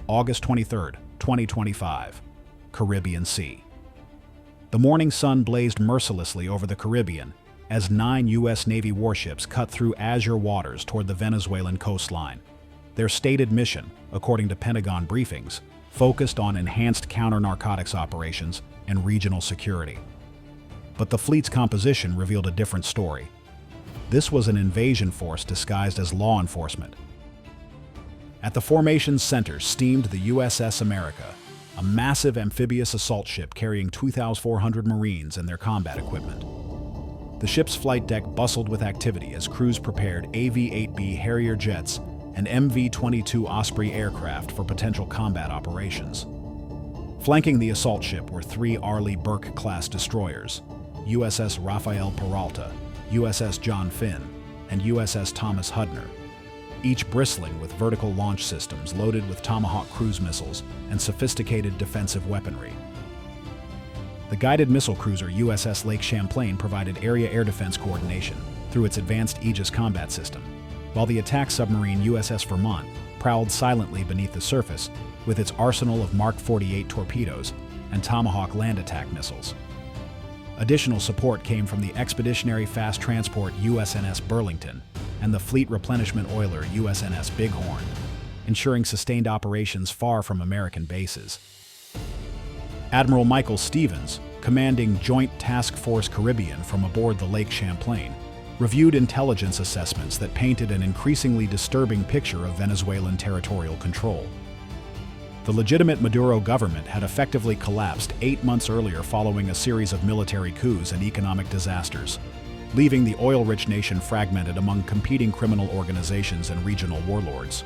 August 23, 2025, Caribbean Sea. The morning sun blazed mercilessly over the Caribbean as 9 U.S. Navy warships cut through azure waters toward the Venezuelan coastline. Their stated mission, according to Pentagon briefings, focused on enhanced counter-narcotics operations and regional security. But the fleet's composition revealed a different story. This was an invasion force disguised as law enforcement. At the formation's center steamed the USS America, a massive amphibious assault ship carrying 2,400 Marines and their combat equipment. The ship's flight deck bustled with activity as crews prepared AV-8B Harrier jets and MV-22 Osprey aircraft for potential combat operations. Flanking the assault ship were 3 Arleigh Burke-class destroyers, USS Rafael Peralta, USS John Finn, and USS Thomas Hudner, each bristling with vertical launch systems loaded with Tomahawk cruise missiles and sophisticated defensive weaponry. The guided missile cruiser USS Lake Champlain provided area air defense coordination through its advanced Aegis combat system, while the attack submarine USS Vermont prowled silently beneath the surface with its arsenal of Mark 48 torpedoes and Tomahawk land attack missiles. Additional support came from the expeditionary fast transport USNS Burlington and the fleet replenishment oiler USNS Bighorn, ensuring sustained operations far from American bases. Admiral Michael Stevens, commanding Joint Task Force Caribbean from aboard the Lake Champlain, reviewed intelligence assessments that painted an increasingly disturbing picture of Venezuelan territorial control. The legitimate Maduro government had effectively collapsed 8 months earlier following a series of military coups and economic disasters, leaving the oil-rich nation fragmented among competing criminal organizations and regional warlords.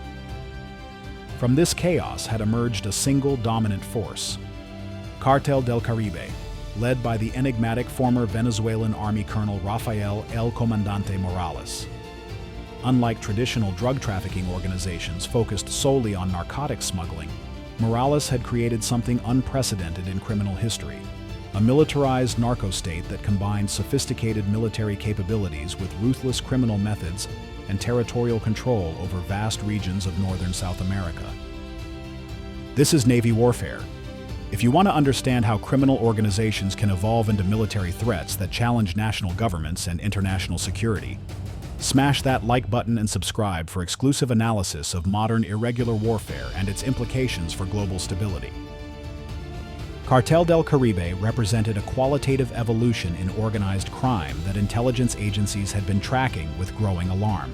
From this chaos had emerged a single dominant force, Cartel del Caribe, led by the enigmatic former Venezuelan Army Colonel Rafael El Comandante Morales. Unlike traditional drug trafficking organizations focused solely on narcotics smuggling, Morales had created something unprecedented in criminal history, a militarized narco-state that combined sophisticated military capabilities with ruthless criminal methods and territorial control over vast regions of northern South America. This is Navy warfare. If you want to understand how criminal organizations can evolve into military threats that challenge national governments and international security, smash that like button and subscribe for exclusive analysis of modern irregular warfare and its implications for global stability. Cartel del Caribe represented a qualitative evolution in organized crime that intelligence agencies had been tracking with growing alarm.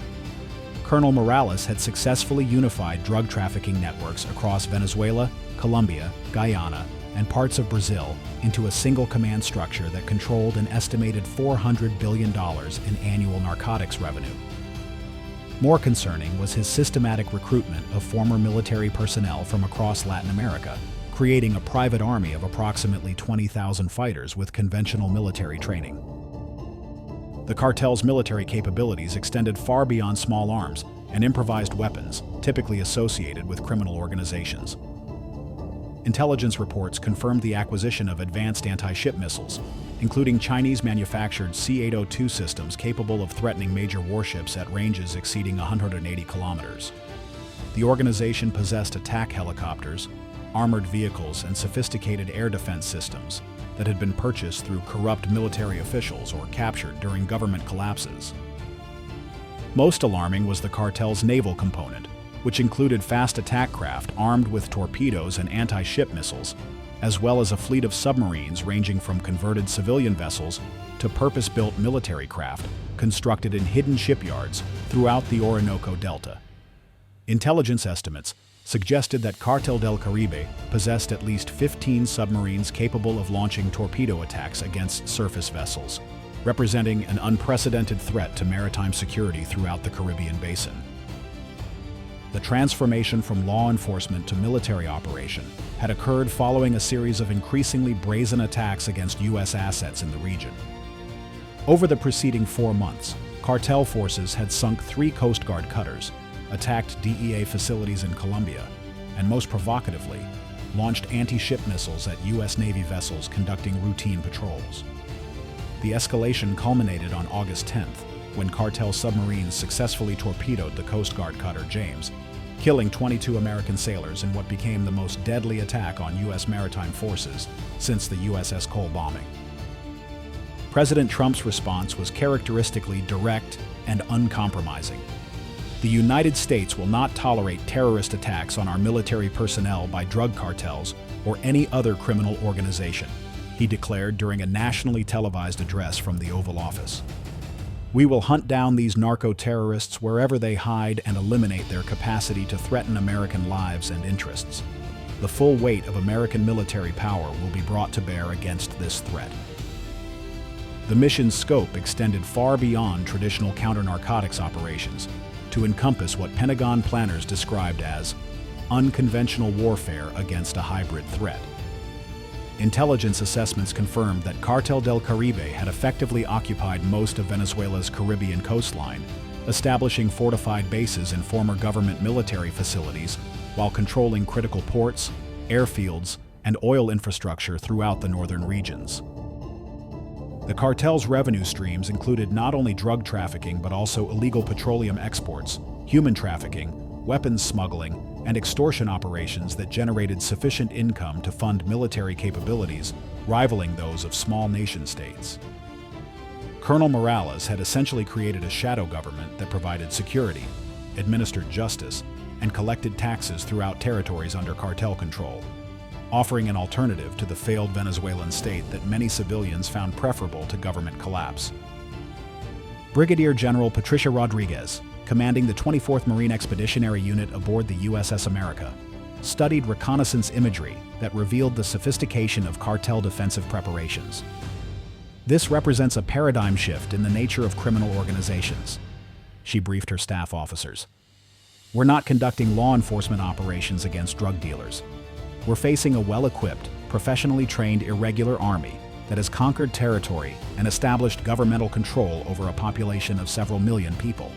Colonel Morales had successfully unified drug trafficking networks across Venezuela, Colombia, Guyana, and parts of Brazil into a single command structure that controlled an estimated $400 billion in annual narcotics revenue. More concerning was his systematic recruitment of former military personnel from across Latin America, creating a private army of approximately 20,000 fighters with conventional military training. The cartel's military capabilities extended far beyond small arms and improvised weapons, typically associated with criminal organizations. Intelligence reports confirmed the acquisition of advanced anti-ship missiles, including Chinese-manufactured C-802 systems capable of threatening major warships at ranges exceeding 180 kilometers. The organization possessed attack helicopters, armored vehicles, and sophisticated air defense systems that had been purchased through corrupt military officials or captured during government collapses. Most alarming was the cartel's naval component, which included fast attack craft armed with torpedoes and anti-ship missiles, as well as a fleet of submarines ranging from converted civilian vessels to purpose-built military craft constructed in hidden shipyards throughout the Orinoco Delta. Intelligence estimates suggested that Cartel del Caribe possessed at least 15 submarines capable of launching torpedo attacks against surface vessels, representing an unprecedented threat to maritime security throughout the Caribbean basin. The transformation from law enforcement to military operation had occurred following a series of increasingly brazen attacks against U.S. assets in the region. Over the preceding 4 months, cartel forces had sunk 3 Coast Guard cutters, attacked DEA facilities in Colombia, and most provocatively, launched anti-ship missiles at U.S. Navy vessels conducting routine patrols. The escalation culminated on August 10th, when cartel submarines successfully torpedoed the Coast Guard cutter James, killing 22 American sailors in what became the most deadly attack on U.S. maritime forces since the USS Cole bombing. President Trump's response was characteristically direct and uncompromising. The United States will not tolerate terrorist attacks on our military personnel by drug cartels or any other criminal organization, he declared during a nationally televised address from the Oval Office. We will hunt down these narco-terrorists wherever they hide and eliminate their capacity to threaten American lives and interests. The full weight of American military power will be brought to bear against this threat. The mission's scope extended far beyond traditional counter-narcotics operations to encompass what Pentagon planners described as unconventional warfare against a hybrid threat. Intelligence assessments confirmed that Cártel del Caribe had effectively occupied most of Venezuela's Caribbean coastline, establishing fortified bases in former government military facilities while controlling critical ports, airfields, and oil infrastructure throughout the northern regions. The cartel's revenue streams included not only drug trafficking but also illegal petroleum exports, human trafficking, weapons smuggling, and extortion operations that generated sufficient income to fund military capabilities rivaling those of small nation-states. Colonel Morales had essentially created a shadow government that provided security, administered justice, and collected taxes throughout territories under cartel control, offering an alternative to the failed Venezuelan state that many civilians found preferable to government collapse. Brigadier General Patricia Rodriguez, commanding the 24th Marine Expeditionary Unit aboard the USS America, studied reconnaissance imagery that revealed the sophistication of cartel defensive preparations. This represents a paradigm shift in the nature of criminal organizations, she briefed her staff officers. We're not conducting law enforcement operations against drug dealers. We're facing a well-equipped, professionally trained irregular army that has conquered territory and established governmental control over a population of several million people.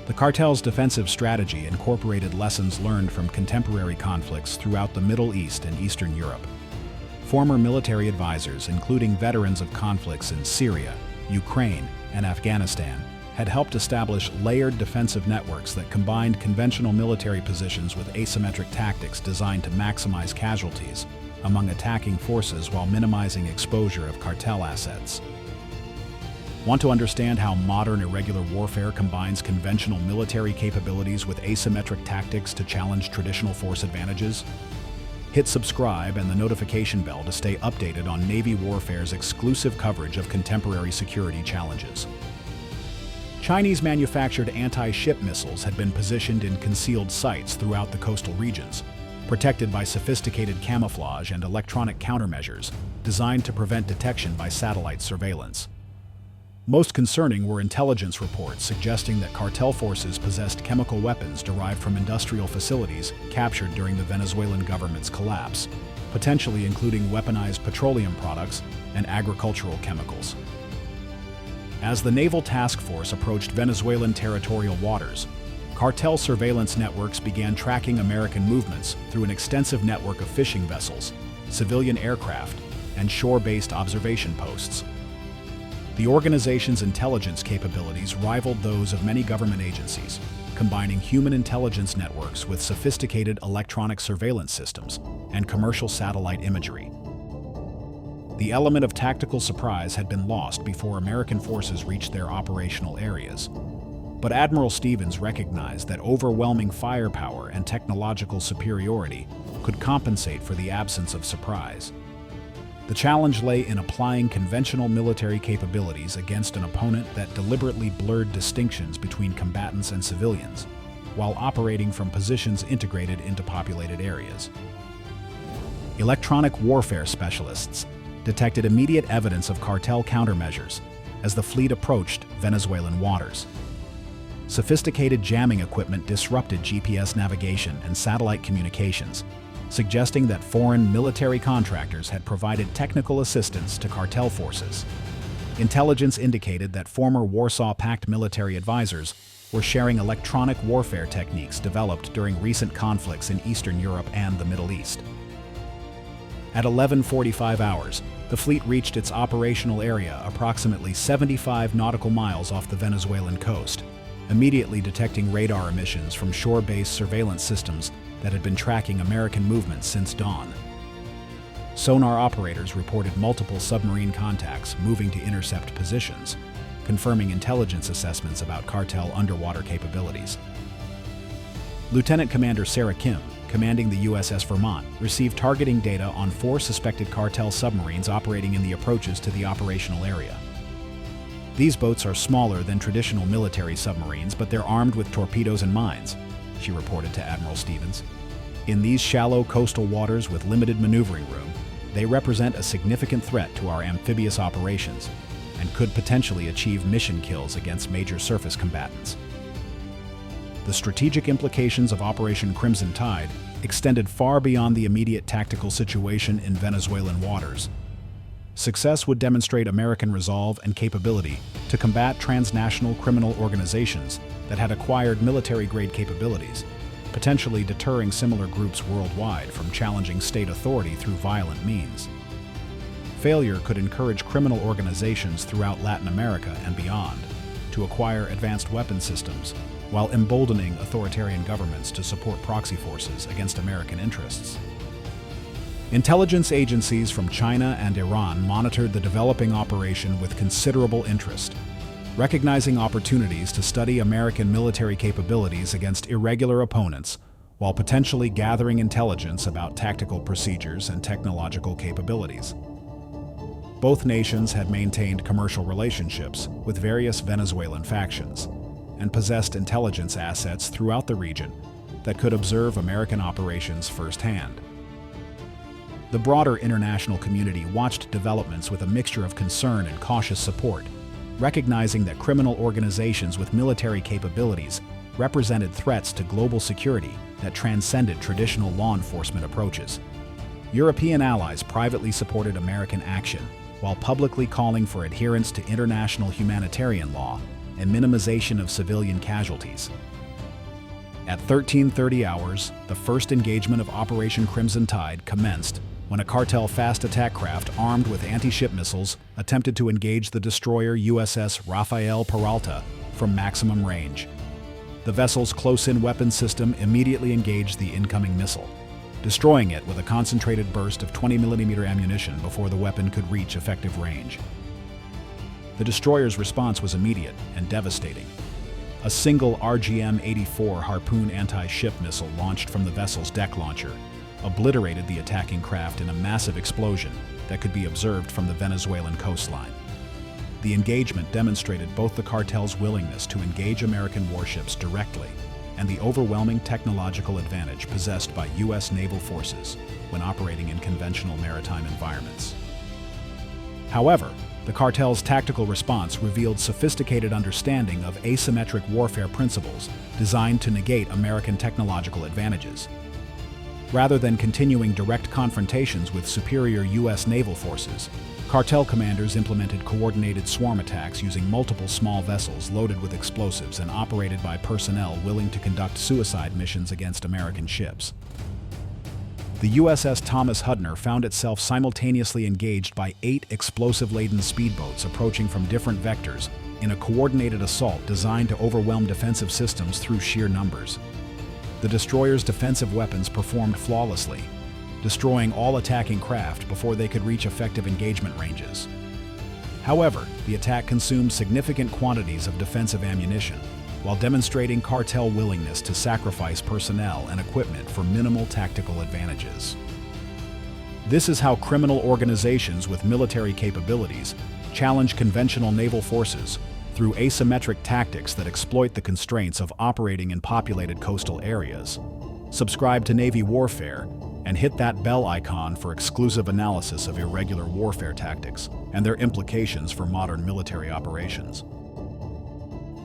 The cartel's defensive strategy incorporated lessons learned from contemporary conflicts throughout the Middle East and Eastern Europe. Former military advisors, including veterans of conflicts in Syria, Ukraine, and Afghanistan, had helped establish layered defensive networks that combined conventional military positions with asymmetric tactics designed to maximize casualties among attacking forces while minimizing exposure of cartel assets. Want to understand how modern irregular warfare combines conventional military capabilities with asymmetric tactics to challenge traditional force advantages? Hit subscribe and the notification bell to stay updated on Navy warfare's exclusive coverage of contemporary security challenges. Chinese-manufactured anti-ship missiles had been positioned in concealed sites throughout the coastal regions, protected by sophisticated camouflage and electronic countermeasures designed to prevent detection by satellite surveillance. Most concerning were intelligence reports suggesting that cartel forces possessed chemical weapons derived from industrial facilities captured during the Venezuelan government's collapse, potentially including weaponized petroleum products and agricultural chemicals. As the Naval Task Force approached Venezuelan territorial waters, cartel surveillance networks began tracking American movements through an extensive network of fishing vessels, civilian aircraft, and shore-based observation posts. The organization's intelligence capabilities rivaled those of many government agencies, combining human intelligence networks with sophisticated electronic surveillance systems and commercial satellite imagery. The element of tactical surprise had been lost before American forces reached their operational areas. But Admiral Stevens recognized that overwhelming firepower and technological superiority could compensate for the absence of surprise. The challenge lay in applying conventional military capabilities against an opponent that deliberately blurred distinctions between combatants and civilians, while operating from positions integrated into populated areas. Electronic warfare specialists detected immediate evidence of cartel countermeasures as the fleet approached Venezuelan waters. Sophisticated jamming equipment disrupted GPS navigation and satellite communications, suggesting that foreign military contractors had provided technical assistance to cartel forces. Intelligence indicated that former Warsaw Pact military advisors were sharing electronic warfare techniques developed during recent conflicts in Eastern Europe and the Middle East. At 11:45 hours, the fleet reached its operational area approximately 75 nautical miles off the Venezuelan coast, immediately detecting radar emissions from shore-based surveillance systems that had been tracking American movements since dawn. Sonar operators reported multiple submarine contacts moving to intercept positions, confirming intelligence assessments about cartel underwater capabilities. Lieutenant Commander Sarah Kim, commanding the USS Vermont, received targeting data on 4 suspected cartel submarines operating in the approaches to the operational area. These boats are smaller than traditional military submarines, but they're armed with torpedoes and mines, she reported to Admiral Stevens. In these shallow coastal waters with limited maneuvering room, they represent a significant threat to our amphibious operations and could potentially achieve mission kills against major surface combatants. The strategic implications of Operation Crimson Tide extended far beyond the immediate tactical situation in Venezuelan waters. Success would demonstrate American resolve and capability to combat transnational criminal organizations that had acquired military-grade capabilities, potentially deterring similar groups worldwide from challenging state authority through violent means. Failure could encourage criminal organizations throughout Latin America and beyond to acquire advanced weapon systems, while emboldening authoritarian governments to support proxy forces against American interests. Intelligence agencies from China and Iran monitored the developing operation with considerable interest, recognizing opportunities to study American military capabilities against irregular opponents, while potentially gathering intelligence about tactical procedures and technological capabilities. Both nations had maintained commercial relationships with various Venezuelan factions and possessed intelligence assets throughout the region that could observe American operations firsthand. The broader international community watched developments with a mixture of concern and cautious support, recognizing that criminal organizations with military capabilities represented threats to global security that transcended traditional law enforcement approaches. European allies privately supported American action, while publicly calling for adherence to international humanitarian law and minimization of civilian casualties. At 13:30 hours, the first engagement of Operation Crimson Tide commenced when a cartel fast attack craft armed with anti-ship missiles attempted to engage the destroyer USS Rafael Peralta from maximum range. The vessel's close-in weapon system immediately engaged the incoming missile, destroying it with a concentrated burst of 20mm ammunition before the weapon could reach effective range. The destroyer's response was immediate and devastating. A single RGM-84 Harpoon anti-ship missile launched from the vessel's deck launcher obliterated the attacking craft in a massive explosion that could be observed from the Venezuelan coastline. The engagement demonstrated both the cartel's willingness to engage American warships directly and the overwhelming technological advantage possessed by U.S. naval forces when operating in conventional maritime environments. However, the cartel's tactical response revealed sophisticated understanding of asymmetric warfare principles designed to negate American technological advantages. Rather than continuing direct confrontations with superior U.S. naval forces, cartel commanders implemented coordinated swarm attacks using multiple small vessels loaded with explosives and operated by personnel willing to conduct suicide missions against American ships. The USS Thomas Hudner found itself simultaneously engaged by 8 explosive-laden speedboats approaching from different vectors in a coordinated assault designed to overwhelm defensive systems through sheer numbers. The destroyer's defensive weapons performed flawlessly, destroying all attacking craft before they could reach effective engagement ranges. However, the attack consumed significant quantities of defensive ammunition, while demonstrating cartel willingness to sacrifice personnel and equipment for minimal tactical advantages. This is how criminal organizations with military capabilities challenge conventional naval forces through asymmetric tactics that exploit the constraints of operating in populated coastal areas. Subscribe to Navy Warfare and hit that bell icon for exclusive analysis of irregular warfare tactics and their implications for modern military operations.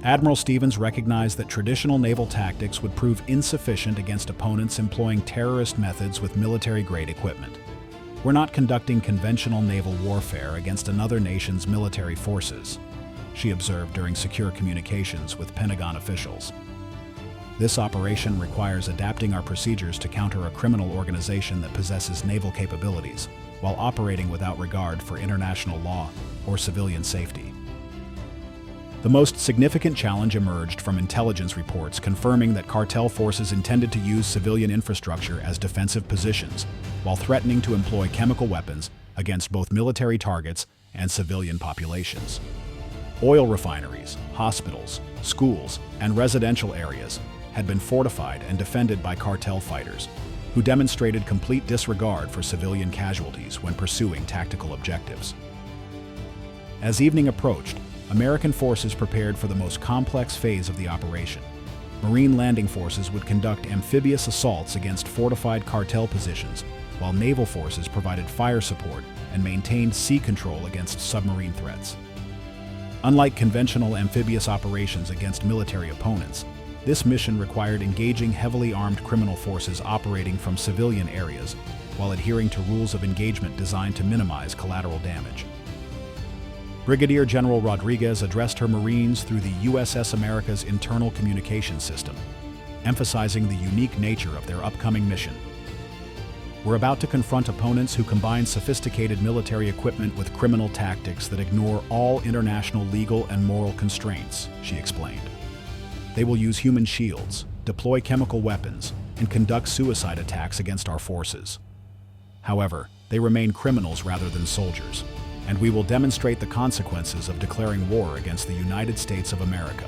Admiral Stevens recognized that traditional naval tactics would prove insufficient against opponents employing terrorist methods with military-grade equipment. We're not conducting conventional naval warfare against another nation's military forces, she observed during secure communications with Pentagon officials. This operation requires adapting our procedures to counter a criminal organization that possesses naval capabilities while operating without regard for international law or civilian safety. The most significant challenge emerged from intelligence reports confirming that cartel forces intended to use civilian infrastructure as defensive positions, while threatening to employ chemical weapons against both military targets and civilian populations. Oil refineries, hospitals, schools, and residential areas had been fortified and defended by cartel fighters, who demonstrated complete disregard for civilian casualties when pursuing tactical objectives. As evening approached, American forces prepared for the most complex phase of the operation. Marine landing forces would conduct amphibious assaults against fortified cartel positions, while naval forces provided fire support and maintained sea control against submarine threats. Unlike conventional amphibious operations against military opponents, this mission required engaging heavily armed criminal forces operating from civilian areas while adhering to rules of engagement designed to minimize collateral damage. Brigadier General Rodriguez addressed her Marines through the USS America's internal communication system, emphasizing the unique nature of their upcoming mission. "We're about to confront opponents who combine sophisticated military equipment with criminal tactics that ignore all international legal and moral constraints," she explained. "They will use human shields, deploy chemical weapons, and conduct suicide attacks against our forces. However, they remain criminals rather than soldiers, and we will demonstrate the consequences of declaring war against the United States of America."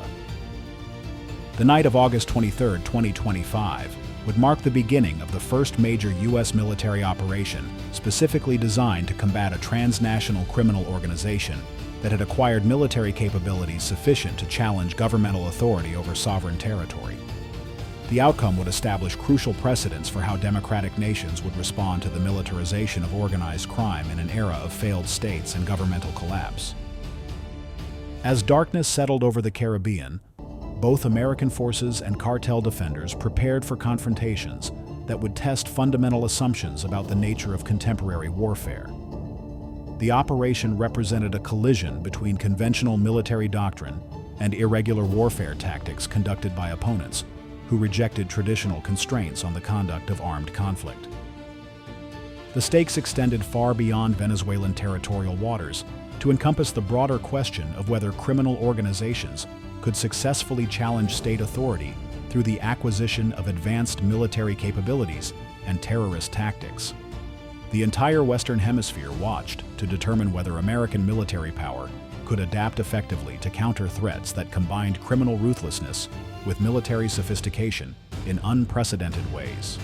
The night of August 23, 2025, would mark the beginning of the first major U.S. military operation specifically designed to combat a transnational criminal organization that had acquired military capabilities sufficient to challenge governmental authority over sovereign territory. The outcome would establish crucial precedents for how democratic nations would respond to the militarization of organized crime in an era of failed states and governmental collapse. As darkness settled over the Caribbean, both American forces and cartel defenders prepared for confrontations that would test fundamental assumptions about the nature of contemporary warfare. The operation represented a collision between conventional military doctrine and irregular warfare tactics conducted by opponents who rejected traditional constraints on the conduct of armed conflict. The stakes extended far beyond Venezuelan territorial waters to encompass the broader question of whether criminal organizations could successfully challenge state authority through the acquisition of advanced military capabilities and terrorist tactics. The entire Western Hemisphere watched to determine whether American military power could adapt effectively to counter threats that combined criminal ruthlessness with military sophistication in unprecedented ways.